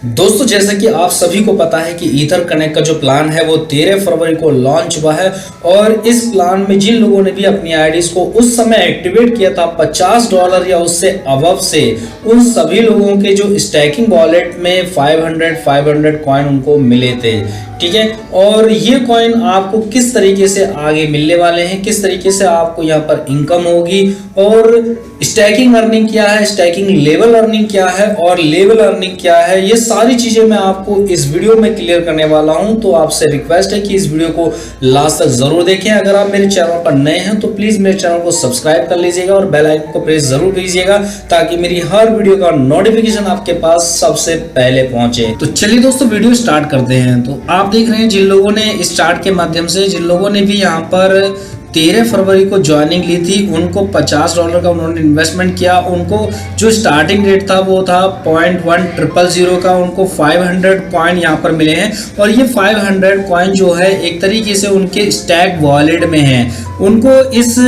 दोस्तों जैसा कि आप सभी को पता है कि ईथर कनेक्ट का जो प्लान है वो 13 फरवरी को लॉन्च हुआ है और इस प्लान में जिन लोगों ने भी अपनी आईडीज को उस समय एक्टिवेट किया था $50 या उससे अबव से, उन सभी लोगों के जो स्टैकिंग वॉलेट में 500 कॉइन उनको मिले थे। ठीक है, और ये कॉइन आपको किस तरीके से आगे मिलने वाले हैं, किस तरीके से आपको यहाँ पर इनकम होगी और स्टैकिंग अर्निंग क्या है, स्टैकिंग लेवल अर्निंग क्या है और लेवल अर्निंग क्या है, ये सारी चीजें मैं आपको इस वीडियो में क्लियर करने वाला हूं। तो आपसे रिक्वेस्ट है कि इस वीडियो को लास्ट तक जरूर देखें। अगर आप मेरे चैनल पर नए हैं तो प्लीज मेरे चैनल को सब्सक्राइब कर लीजिएगा और बेल आइकन को प्रेस जरूर कीजिएगा ताकि मेरी हर वीडियो का नोटिफिकेशन आपके पास सबसे पहले पहुंचे। तो चलिए दोस्तों वीडियो स्टार्ट करते हैं। तो आप देख रहे हैं जिन लोगों ने स्टार्ट के माध्यम से, जिन लोगों ने भी यहाँ पर 13 फरवरी को ज्वाइनिंग ली थी, उनको $50 का उन्होंने इन्वेस्टमेंट किया। उनको जो स्टार्टिंग रेट था वो था 0.1000 का, उनको 500 कॉइन यहाँ पर मिले हैं और ये 500 कॉइन जो है एक तरीके से उनके स्टैक वॉलेट में है। उनको इस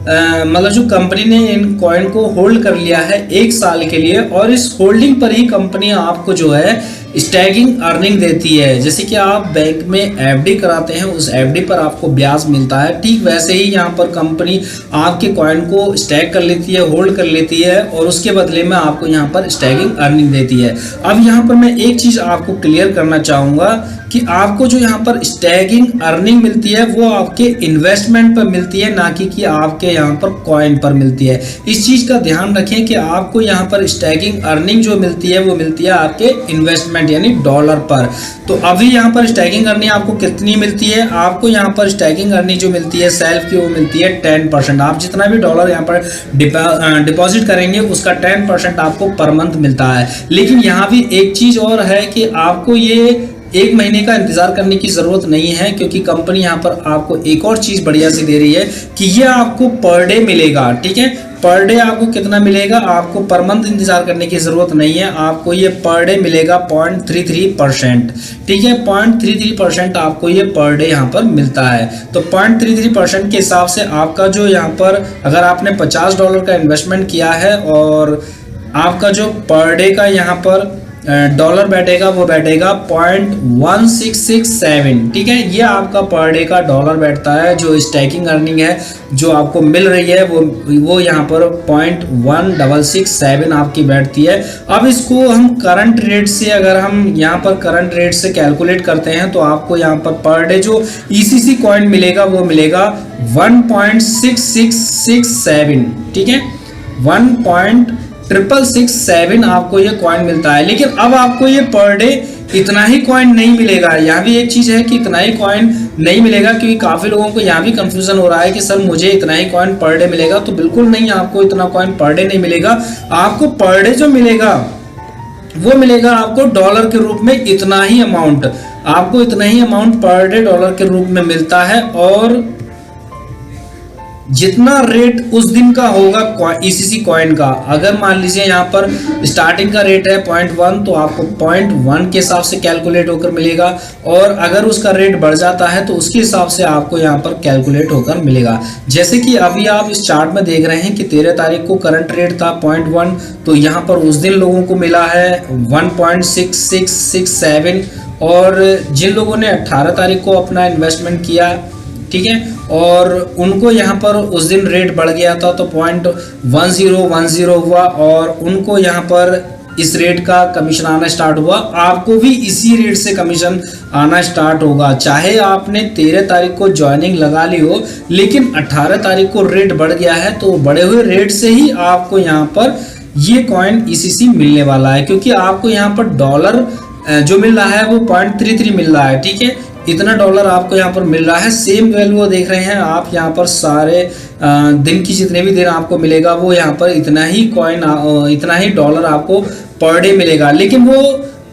मतलब जो कंपनी ने इन कॉइन को होल्ड कर लिया है 1 साल के लिए और इस होल्डिंग पर ही कंपनी आपको जो है स्टैकिंग अर्निंग देती है। जैसे कि आप बैंक में एफडी कराते हैं, उस एफडी पर आपको ब्याज मिलता है, ठीक वैसे ही यहाँ पर कंपनी आपके कॉइन को स्टैक कर लेती है, होल्ड कर लेती है और उसके बदले में आपको यहाँ पर स्टैकिंग अर्निंग देती है। अब यहाँ पर मैं एक चीज आपको क्लियर करना चाहूंगा कि आपको जो यहाँ पर स्टैकिंग अर्निंग मिलती है वो आपके इन्वेस्टमेंट पर मिलती है, ना कि आपके यहाँ पर कॉइन पर मिलती है। इस चीज का ध्यान रखें कि आपको यहाँ पर स्टैकिंग अर्निंग जो मिलती है वो मिलती है आपके इन्वेस्टमेंट यानी डॉलर पर। तो अभी यहाँ पर स्टैकिंग अर्निंग आपको कितनी मिलती है? आपको यहाँ पर स्टैकिंग अर्निंग जो मिलती है सेल्फ की वो मिलती है 10%। आप जितना भी डॉलर यहाँ पर डिपॉजिट करेंगे उसका 10% आपको पर मंथ मिलता है। लेकिन यहाँ भी एक चीज और है कि आपको ये 1 महीने का इंतजार करने की जरूरत नहीं है, क्योंकि कंपनी यहाँ पर आपको एक और चीज बढ़िया सी दे रही है कि ये आपको पर डे मिलेगा। ठीक है, पर डे आपको कितना मिलेगा? आपको पर मंथ इंतजार करने की जरूरत नहीं है, आपको ये पर डे मिलेगा 0.33%। ठीक है, 0.33% आपको ये पर डे यहाँ पर मिलता है। तो 0.33% के हिसाब से आपका जो यहाँ पर अगर आपने $50 का इन्वेस्टमेंट किया है और आपका जो पर डे का यहाँ पर डॉलर बैठेगा वो बैठेगा 0.1667। ठीक है, ये आपका पर डे का डॉलर बैठता है। जो स्टैकिंग अर्निंग है जो आपको मिल रही है वो यहाँ पर 0.1667 आपकी बैठती है। अब इसको हम करंट रेट से, अगर हम यहाँ पर करंट रेट से कैलकुलेट करते हैं तो आपको यहाँ पर डे जो ECC कॉइन मिलेगा वो मिलेगा 1.6667। ठीक है, 1.6667 आपको ये कॉइन मिलता है। लेकिन अब आपको ये पर डे इतना ही कॉइन नहीं मिलेगा। यहाँ भी एक चीज है कि इतना ही कॉइन नहीं मिलेगा, क्योंकि काफी लोगों को यहाँ भी कंफ्यूजन हो रहा है कि सर मुझे इतना ही कॉइन पर डे मिलेगा। तो बिल्कुल नहीं, आपको इतना कॉइन पर डे नहीं मिलेगा। आपको पर डे जो मिलेगा वो मिलेगा आपको डॉलर के रूप में इतना ही अमाउंट, आपको इतना ही अमाउंट पर डे डॉलर के रूप में मिलता है। और जितना रेट उस दिन का होगा ECC कॉइन का, अगर मान लीजिए यहाँ पर स्टार्टिंग का रेट है 0.1 तो आपको 0.1 के हिसाब से कैलकुलेट होकर मिलेगा और अगर उसका रेट बढ़ जाता है तो उसके हिसाब से आपको यहाँ पर कैलकुलेट होकर मिलेगा। जैसे कि अभी आप इस चार्ट में देख रहे हैं कि 13 तारीख को करंट रेट था 0.1, तो यहाँ पर उस दिन लोगों को मिला है 1.6667 और जिन लोगों ने 18 तारीख को अपना इन्वेस्टमेंट किया, ठीक है, और उनको यहाँ पर उस दिन रेट बढ़ गया था तो 0.1010 हुआ और उनको यहाँ पर इस रेट का कमीशन आना स्टार्ट हुआ। आपको भी इसी रेट से कमीशन आना स्टार्ट होगा, चाहे आपने 13 तारीख को ज्वाइनिंग लगा ली हो, लेकिन 18 तारीख को रेट बढ़ गया है तो बढ़े हुए रेट से ही आपको यहाँ पर ये कॉइन ECC मिलने वाला है, क्योंकि आपको यहाँ पर डॉलर जो मिल रहा है वो 0.33 मिल रहा है। ठीक है, इतना डॉलर आपको यहाँ पर मिल रहा है। सेम वैल्यू देख रहे हैं आप यहाँ पर, सारे दिन की जितने भी दिन आपको मिलेगा वो यहाँ पर इतना ही कॉइन, इतना ही डॉलर आपको पर डे मिलेगा। लेकिन वो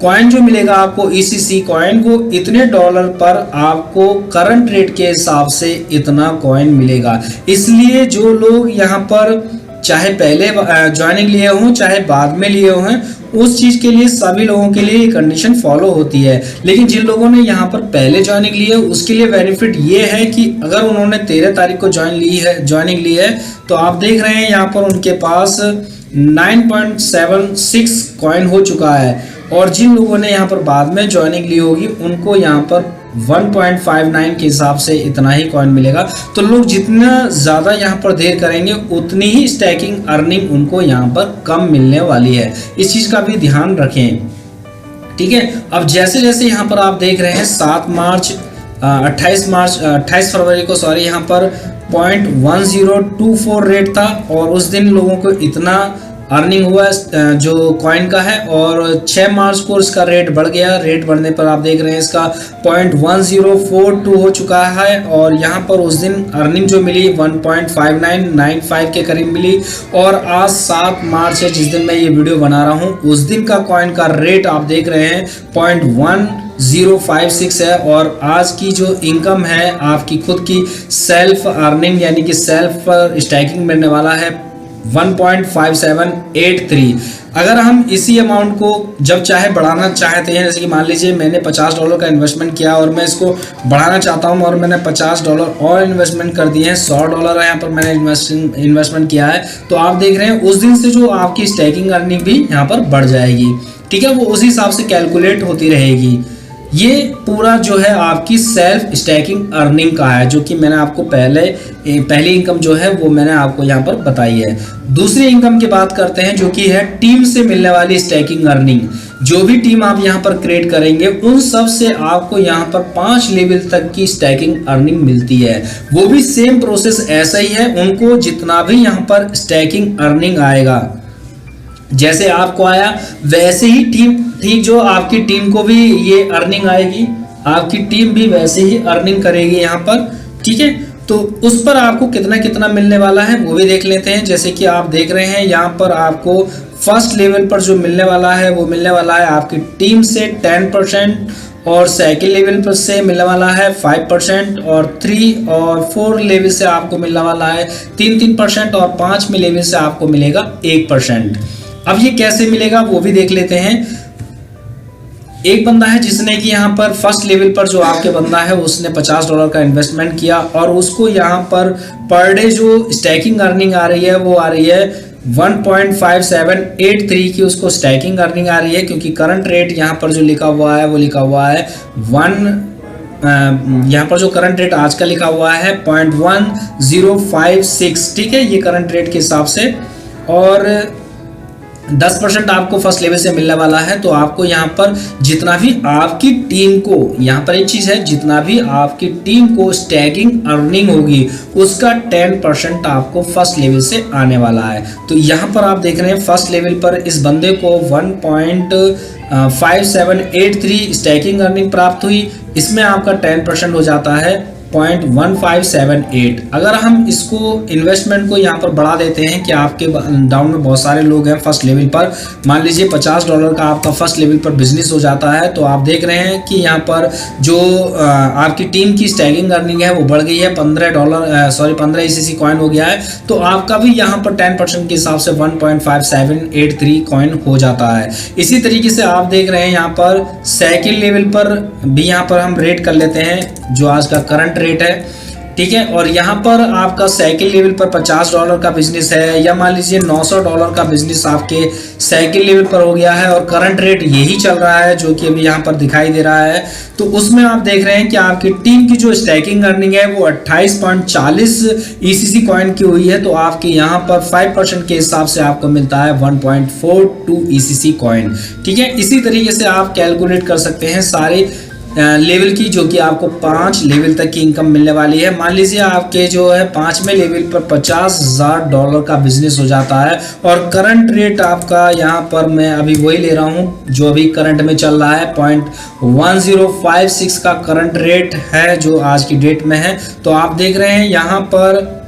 कॉइन जो मिलेगा आपको ECC कॉइन वो इतने डॉलर पर आपको करंट रेट के हिसाब से इतना कॉइन मिलेगा। इसलिए जो लोग यहाँ पर चाहे पहले ज्वाइनिंग लिए हों चाहे बाद में लिए हों, उस चीज के लिए सभी लोगों के लिए ये कंडीशन फॉलो होती है। लेकिन जिन लोगों ने यहाँ पर पहले ज्वाइनिंग ली है उसके लिए बेनिफिट ये है कि अगर उन्होंने 13 तारीख को ज्वाइनिंग ली है तो आप देख रहे हैं यहाँ पर उनके पास 9.76 कॉइन हो चुका है। और जिन लोगों ने यहाँ पर बाद में ज्वाइनिंग ली होगी उनको यहाँ पर 1.59 के हिसाब से इतना ही कॉइन मिलेगा। तो लोग जितना ज़्यादा यहाँ पर देर करेंगे उतनी ही स्टैकिंग अर्निंग उनको यहाँ पर कम मिलने वाली है। इस चीज़ का भी ध्यान रखें, ठीक है। अब जैसे जैसे यहाँ पर आप देख रहे हैं 28 फरवरी को यहाँ पर 0.1024 रेट था और उस दिन लोगों को इतना अर्निंग हुआ जो कॉइन का है। और 6 मार्च को इसका रेट बढ़ गया। रेट बढ़ने पर आप देख रहे हैं इसका 0.1042 हो चुका है। और यहाँ पर उस दिन अर्निंग जो मिली 1.5995 के करीब मिली। और आज 7 मार्च है जिस दिन मैं ये वीडियो बना रहा हूँ, उस दिन का कॉइन का रेट आप देख रहे हैं 0.1056 है। और आज की जो इनकम है आपकी खुद की सेल्फ अर्निंग यानी कि सेल्फ स्टैकिंग मिलने वाला है 1.5783। अगर हम इसी अमाउंट को जब चाहे बढ़ाना चाहते हैं, जैसे कि मान लीजिए मैंने $50 का इन्वेस्टमेंट किया और मैं इसको बढ़ाना चाहता हूं और मैंने $50 और इन्वेस्टमेंट कर दिए हैं, $100 यहाँ पर मैंने इन्वेस्टमेंट किया है, तो आप देख रहे हैं उस दिन से जो आपकी स्टैकिंग अर्निंग भी यहाँ पर बढ़ जाएगी, ठीक है। वो उसी हिसाब से कैलकुलेट होती रहेगी। ये पूरा जो है आपकी सेल्फ स्टैकिंग अर्निंग का है, जो कि मैंने आपको पहली इनकम जो है वो मैंने आपको यहाँ पर बताई है। दूसरी इनकम की बात करते हैं जो कि है टीम से मिलने वाली स्टैकिंग अर्निंग। जो भी टीम आप यहाँ पर क्रिएट करेंगे उन सब से आपको यहाँ पर 5 लेवल तक की स्टैकिंग अर्निंग मिलती है। वो भी सेम प्रोसेस ऐसा ही है, उनको जितना भी यहाँ पर स्टैकिंग अर्निंग आएगा, जैसे आपको आया वैसे ही ठीक जो आपकी टीम को भी ये अर्निंग आएगी, आपकी टीम भी वैसे ही अर्निंग करेगी यहाँ पर, ठीक है। तो उस पर आपको कितना कितना मिलने वाला है वो भी देख लेते हैं। जैसे कि आप देख रहे हैं यहाँ पर आपको फर्स्ट लेवल पर जो मिलने वाला है वो मिलने वाला है आपकी टीम से 10%, और सेकेंड लेवल पर से मिलने वाला है 5%, और 3 और 4 लेवल से आपको मिलने वाला है 3% और 5वें लेवल से आपको मिलेगा 1%। अब ये कैसे मिलेगा वो भी देख लेते हैं। एक बंदा है जिसने कि यहाँ पर फर्स्ट लेवल पर जो आपके बंदा है उसने $50 का इन्वेस्टमेंट किया और उसको यहाँ पर डे जो स्टैकिंग अर्निंग आ रही है वो आ रही है 1.5783 की उसको स्टैकिंग अर्निंग आ रही है, क्योंकि करंट रेट यहाँ पर जो लिखा हुआ है वो लिखा हुआ है यहाँ पर जो करंट रेट आज का लिखा हुआ है 0.1056, ठीक है, ये करंट रेट के हिसाब से। और 10% आपको फर्स्ट लेवल से मिलने वाला है। तो आपको यहाँ पर जितना भी आपकी टीम को, यहाँ पर एक चीज है, जितना भी आपकी टीम को स्टैकिंग अर्निंग होगी उसका 10% आपको फर्स्ट लेवल से आने वाला है। तो यहाँ पर आप देख रहे हैं फर्स्ट लेवल पर इस बंदे को 1.5783 स्टैकिंग अर्निंग प्राप्त हुई। इसमें आपका 10% हो जाता है 0.1578। अगर हम इसको इन्वेस्टमेंट को यहाँ पर बढ़ा देते हैं कि आपके डाउन में बहुत सारे लोग हैं फर्स्ट लेवल पर, मान लीजिए $50 का आपका फर्स्ट लेवल पर बिजनेस हो जाता है, तो आप देख रहे हैं कि यहाँ पर जो आपकी टीम की स्टैकिंग अर्निंग है वो बढ़ गई है, 15 ECC कॉइन हो गया है। तो आपका भी यहाँ पर 10% के हिसाब से 1.5783 कॉइन हो जाता है। इसी तरीके से आप देख रहे हैं यहाँ पर सेकेंड लेवल पर भी यहाँ पर हम रेट कर लेते हैं जो आज का करंट रेट है, ठीक है। और यहाँ पर आपका सेकेंड लेवल पर $50 का बिजनेस है, या मान लीजिए $900 का बिजनेस आपके सेकेंड लेवल पर हो गया है और करंट रेट यही चल रहा है जो कि अभी यहाँ पर दिखाई दे रहा है। तो उसमें आप देख रहे हैं कि आपकी टीम की जो स्टैकिंग अर्निंग है वो 28.40 ECC कॉइन की हुई है। तो आपके यहाँ पर 5% के हिसाब से आपको मिलता है 1.42 ECC कॉइन, ठीक है। इसी तरीके से आप कैलकुलेट कर सकते हैं सारे लेवल की, जो कि आपको 5 लेवल तक की इनकम मिलने वाली है। मान लीजिए आपके जो है 5वें लेवल पर $50,000 का बिजनेस हो जाता है और करंट रेट आपका यहाँ पर मैं अभी वही ले रहा हूँ जो अभी करंट में चल रहा है, 0.1056 का करंट रेट है जो आज की डेट में है। तो आप देख रहे हैं यहाँ पर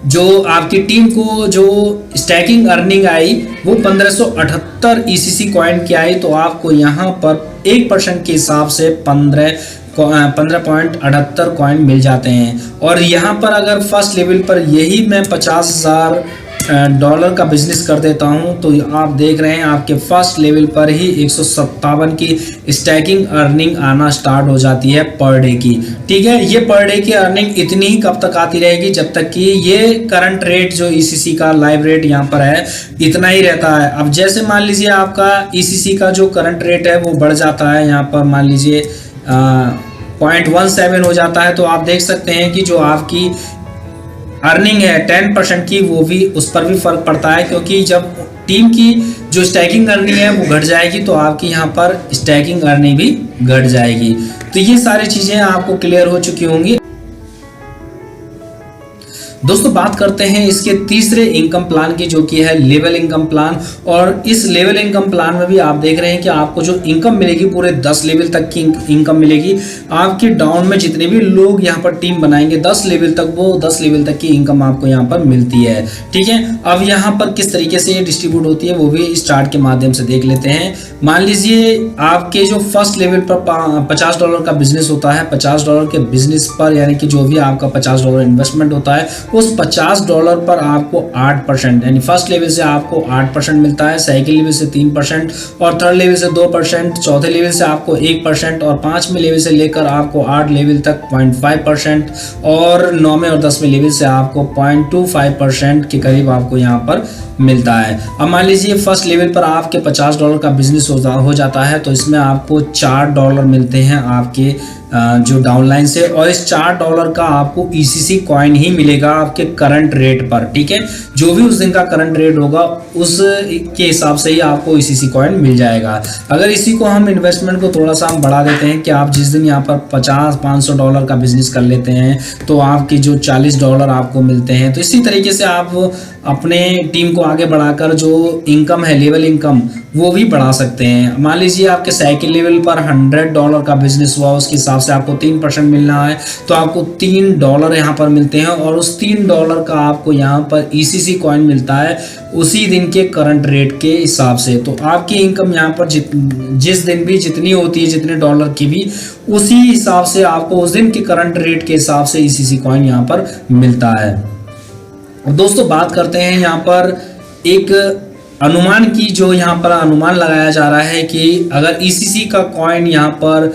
जो आपकी टीम को जो स्टैकिंग अर्निंग आई वो 1578 ECC कॉइन की आई। तो आपको यहाँ पर 1% के हिसाब से 15.78 कॉइन मिल जाते हैं। और यहाँ पर अगर फर्स्ट लेवल पर यही मैं 50,000 डॉलर का बिजनेस कर देता हूं तो आप देख रहे हैं आपके फर्स्ट लेवल पर ही 157 की स्टैकिंग अर्निंग आना स्टार्ट हो जाती है पर डे की। ठीक है, ये पर डे की अर्निंग इतनी ही कब तक आती रहेगी जब तक कि ये करंट रेट जो ईसीसी का लाइव रेट यहाँ पर है इतना ही रहता है। अब जैसे मान लीजिए आपका ईसीसी का जो करंट रेट है वो बढ़ जाता है, यहाँ पर मान लीजिए 0.17 हो जाता है, तो आप देख सकते हैं कि जो आपकी अर्निंग है 10% की वो भी उस पर भी फर्क पड़ता है, क्योंकि जब टीम की जो स्टैकिंग अर्निंग है वो घट जाएगी तो आपकी यहाँ पर स्टैकिंग अर्निंग भी घट जाएगी। तो ये सारी चीजें आपको क्लियर हो चुकी होंगी। दोस्तों बात करते हैं इसके तीसरे इनकम प्लान की, जो कि है लेवल इनकम प्लान। और इस लेवल इनकम प्लान में भी आप देख रहे हैं कि आपको जो इनकम मिलेगी पूरे 10 लेवल तक की इनकम मिलेगी। आपके डाउन में जितने भी लोग यहाँ पर टीम बनाएंगे 10 लेवल तक, वो 10 लेवल तक की इनकम आपको यहाँ पर मिलती है। ठीक है, अब यहाँ पर किस तरीके से ये डिस्ट्रीब्यूट होती है वो भी इस चार्ट के माध्यम से देख लेते हैं। मान लीजिए आपके जो फर्स्ट लेवल पर $50 का बिजनेस होता है, $50 के बिजनेस पर यानी कि जो भी आपका $50 इन्वेस्टमेंट होता है उस $50 पर आपको 8% यानी फर्स्ट लेवल से आपको 8% मिलता है, सेकंड लेवल से 3% और थर्ड लेवल से 2%, चौथे लेवल से आपको 1% और 5वें लेवल से लेकर आपको 8 लेवल तक 0.5% और 9वें और 10वें लेवल से आपको 0.25% के करीब आपको यहाँ पर मिलता है। अब मान लीजिए फर्स्ट लेवल पर आपके $50 का बिजनेस हो जाता है तो इसमें आपको $4 मिलते हैं आपके जो डाउनलाइन से, और इस $4 का आपको ईसीसी कॉइन ही मिलेगा आपके करंट रेट पर। ठीक है, जो भी उस दिन का करंट रेट होगा उस के हिसाब से ही आपको ईसीसी कॉइन मिल जाएगा। अगर इसी को हम इन्वेस्टमेंट को थोड़ा सा हम बढ़ा देते हैं कि आप जिस दिन यहाँ पर $50-500 का बिजनेस कर लेते हैं तो आपके जो $40 आपको मिलते हैं। तो इसी तरीके से आप अपने टीम को आगे बढ़ाकर जो इनकम है लेवल इनकम वो भी बढ़ा सकते हैं। मान लीजिए आपके सेकंड लेवल पर $100 का बिजनेस हुआ, उसके हिसाब से आपको 3% मिलना है तो आपको $3 यहाँ पर मिलते हैं, और उस $3 का आपको यहाँ पर ईसीसी कॉइन मिलता है उसी दिन के करंट रेट के हिसाब से। तो आपकी इनकम यहाँ पर जिस दिन भी जितनी होती है जितने डॉलर की भी उसी हिसाब से आपको उस दिन के करंट रेट के हिसाब से ईसीसी कॉइन यहाँ पर मिलता है। दोस्तों बात करते हैं यहाँ पर एक अनुमान की, जो यहाँ पर अनुमान लगाया जा रहा है कि अगर ईसीसी का कॉइन यहाँ पर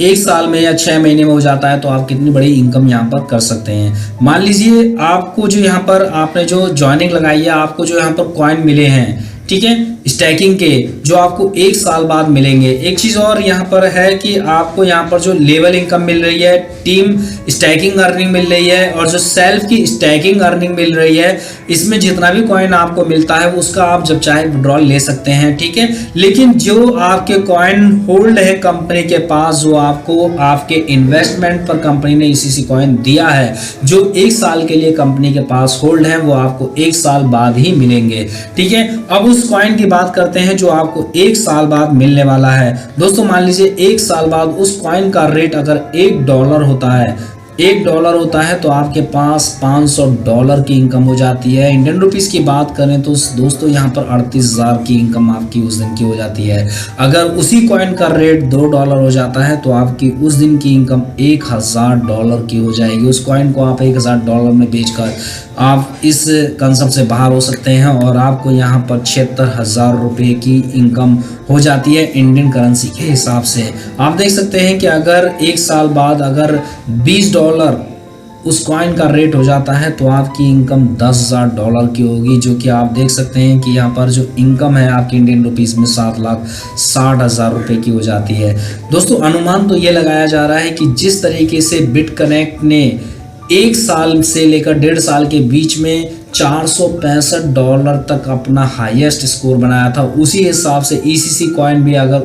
1 साल में या 6 महीने में हो जाता है तो आप कितनी बड़ी इनकम यहाँ पर कर सकते हैं। मान लीजिए आपको जो यहाँ पर आपने जो ज्वाइनिंग लगाई है, आपको जो यहाँ पर कॉइन मिले हैं, ठीक है, स्टैकिंग के, जो आपको 1 साल बाद मिलेंगे। एक चीज और यहाँ पर है कि आपको यहाँ पर जो लेवल इनकम मिल रही है, टीम स्टैकिंग अर्निंग मिल रही है और जो सेल्फ की स्टैकिंग अर्निंग मिल रही है, इसमें जितना भी कॉइन आपको मिलता है उसका आप जब चाहे विड्रॉल ले सकते हैं। ठीक है, लेकिन जो आपके कॉइन होल्ड है कंपनी के पास, जो आपको आपके इन्वेस्टमेंट पर कंपनी ने ईसीसी कॉइन दिया है, जो 1 साल के लिए कंपनी के पास होल्ड है, वो आपको 1 साल बाद ही मिलेंगे। ठीक है, अब उस कॉइन की बात करते हैं जो आपको 1 साल बाद मिलने वाला है। दोस्तों मान लीजिए 1 साल बाद उस कॉइन का रेट अगर $1 होता है, $1 होता है तो आपके पास $500 की इनकम हो जाती है। इंडियन रुपीस की बात करें तो दोस्तों यहाँ पर 38,000 की इनकम आपकी उस दिन की हो जाती है। अगर उसी कॉइन का रेट $2 हो जाता है तो आपकी उस दिन की इनकम $1,000 की हो जाएगी। उस कॉइन को आप $1,000 में बेचकर आप इस कंसेप्ट से बाहर हो सकते हैं और आपको यहाँ पर 76,000 रुपये की इनकम हो जाती है इंडियन करेंसी के हिसाब से। आप देख सकते हैं कि अगर 1 साल बाद अगर $20 उस कॉइन का रेट हो जाता है तो आपकी इनकम $10,000 की होगी, जो कि आप देख सकते हैं कि यहाँ पर जो इनकम है आपकी इंडियन रुपीस में 7,60,000 रुपये की हो जाती है। दोस्तों अनुमान तो ये लगाया जा रहा है कि जिस तरीके से बिटकनेक्ट ने 1 साल से लेकर 1.5 साल के बीच में $465 तक अपना हाईएस्ट स्कोर बनाया था, उसी हिसाब से ईसीसी कॉइन भी अगर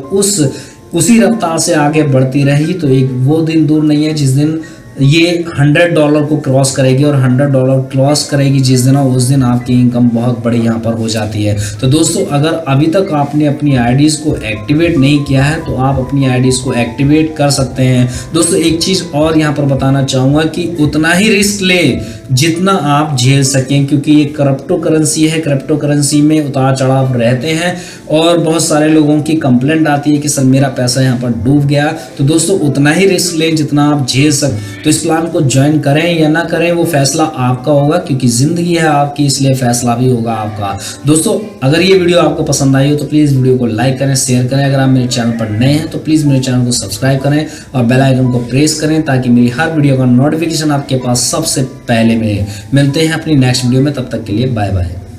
उसी रफ्तार से आगे बढ़ती रही तो एक वो दिन दूर नहीं है जिस दिन ये $100 को क्रॉस करेगी, और $100 क्रॉस करेगी जिस दिन, उस दिन आपकी इनकम बहुत बड़ी यहाँ पर हो जाती है। तो दोस्तों अगर अभी तक आपने अपनी आईडीज को एक्टिवेट नहीं किया है तो आप अपनी आईडीज को एक्टिवेट कर सकते हैं। दोस्तों एक चीज़ और यहाँ पर बताना चाहूँगा कि उतना ही रिस्क ले जितना आप झेल सकें, क्योंकि ये क्रिप्टो करेंसी है, क्रिप्टो करेंसी में उतार चढ़ाव रहते हैं और बहुत सारे लोगों की कंप्लेंट आती है कि सर मेरा पैसा यहाँ पर डूब गया। तो दोस्तों उतना ही रिस्क लें जितना आप झेल सकते। तो इस प्लान को ज्वाइन करें या ना करें वो फैसला आपका होगा, क्योंकि ज़िंदगी है आपकी, इसलिए फैसला भी होगा आपका। दोस्तों अगर ये वीडियो आपको पसंद आई हो तो प्लीज़ वीडियो को लाइक करें, शेयर करें। अगर आप मेरे चैनल पर नए हैं तो प्लीज़ मेरे चैनल को सब्सक्राइब करें और बेल आइकन को प्रेस करें ताकि मेरी हर वीडियो का नोटिफिकेशन आपके पास सबसे पहले मिले। मिलते हैं अपनी नेक्स्ट वीडियो में, तब तक के लिए बाय बाय।